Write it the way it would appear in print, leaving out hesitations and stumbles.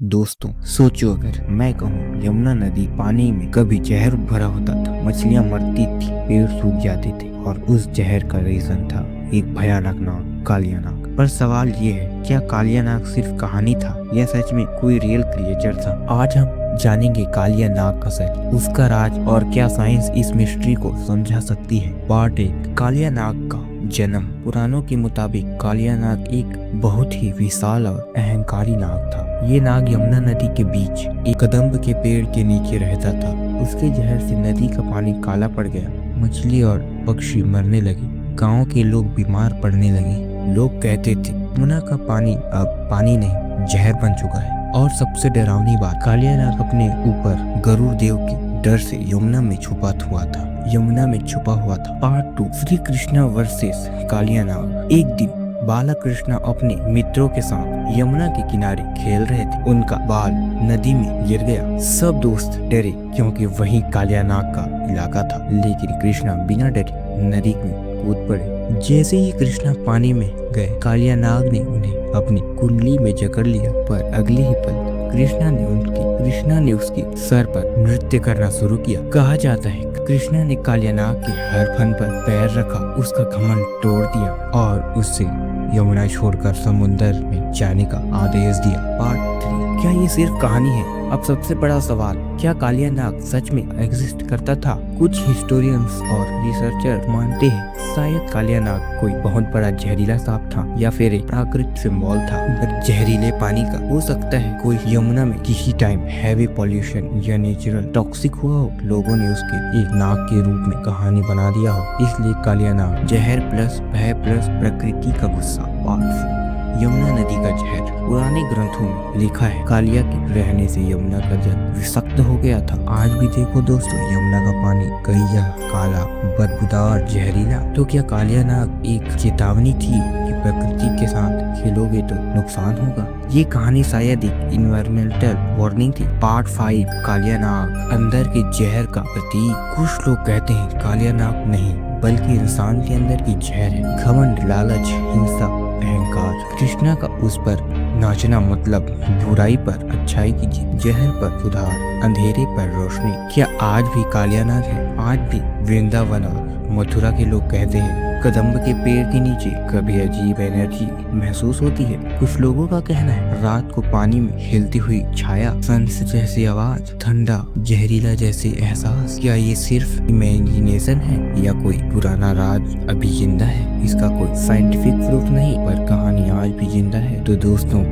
दोस्तों सोचो, अगर मैं कहूँ यमुना नदी पानी में कभी जहर भरा होता था, मछलियां मरती थी, पेड़ सूख जाते थे और उस जहर का रीजन था एक भयानक नाग, कालिया नाग। पर सवाल ये है, क्या कालिया नाग सिर्फ कहानी था या सच में कोई रियल क्रिएचर था? आज हम जानेंगे कालिया नाग का सच, उसका राज और क्या साइंस इस मिस्ट्री को समझा सकती है। पार्ट 1, कालिया नाग का जन्म। पुराणों के मुताबिक कालिया नाग एक बहुत ही विशाल और अहंकारी नाग था। ये नाग यमुना नदी के बीच एक कदम्ब के पेड़ के नीचे रहता था। उसके जहर से नदी का पानी काला पड़ गया, मछली और पक्षी मरने लगे, गांव के लोग बीमार पड़ने लगे। लोग कहते थे यमुना का पानी अब पानी नहीं, जहर बन चुका है। और सबसे डरावनी बात, कालिया नाग अपने ऊपर गरुड़ देव के डर से यमुना में छुपा हुआ था। पार्ट 2, श्री कृष्णा वर्सेस कालिया नाग। एक दिन बालक कृष्णा अपने मित्रों के साथ यमुना के किनारे खेल रहे थे। उनका बाल नदी में गिर गया। सब दोस्त डरे क्योंकि वही कालिया नाग का इलाका था, लेकिन कृष्णा बिना डरे नदी में कूद पड़े। जैसे ही कृष्णा पानी में गए, कालिया नाग ने उन्हें अपनी कुंडली में जकड़ लिया, पर अगले ही पल कृष्णा ने उसके सर पर नृत्य करना शुरू किया। कहा जाता है कृष्णा ने कालिया नाग के हर फन पर पैर रखा, उसका घमंड तोड़ दिया और उससे यमुना छोड़कर समुद्र में जाने का आदेश दिया। पार्ट 3, क्या ये सिर्फ कहानी है? अब सबसे बड़ा सवाल, क्या कालिया नाग सच में एग्जिस्ट करता था? कुछ हिस्टोरियंस और रिसर्चर मानते हैं शायद कालिया नाग कोई बहुत बड़ा जहरीला सांप था या फिर एक प्राकृतिक सिंबल था, जहरीले पानी का। हो सकता है कोई यमुना में किसी टाइम हैवी पॉल्यूशन या नेचुरल टॉक्सिक हुआ हो, लोगों ने उसके एक नाग के रूप में कहानी बना दिया हो, इसलिए कालिया नाग जहर प्लस भय प्लस प्रकृति का गुस्सा। पार्ट 4, यमुना नदी का जहर। पुराने ग्रंथों में लिखा है कालिया के रहने से यमुना का जल विषाक्त हो गया था। आज भी देखो दोस्तों, यमुना का पानी कई जगह काला, बदबूदार, जहरीला। तो क्या कालिया नाग एक चेतावनी थी कि प्रकृति के साथ खेलोगे तो नुकसान होगा? ये कहानी शायद एक इन्वायरमेंटल वार्निंग थी। पार्ट 5, कालिया नाग अंदर के जहर का प्रतीक। कुछ लोग कहते हैं कालिया नाग नहीं बल्कि इंसान के अंदर की जहर है। घमंड, लालच, हिंसा, अहंकार। कृष्णा का उस पर नाचना मतलब बुराई पर अच्छाई की जीत, जहर पर सुधार, अंधेरे पर रोशनी। क्या आज भी कालिया नाग है? आज भी वृंदावन और मथुरा के लोग कहते हैं कदम्ब के पेड़ के नीचे कभी अजीब एनर्जी महसूस होती है। कुछ लोगों का कहना है रात को पानी में हिलती हुई छाया, सांस जैसी आवाज, ठंडा जहरीला जैसे एहसास। क्या ये सिर्फ इमेजिनेशन है या कोई पुराना राज अभी जिंदा है? इसका कोई साइंटिफिक प्रूफ नहीं, पर कहानी आज भी जिंदा है। तो दोस्तों,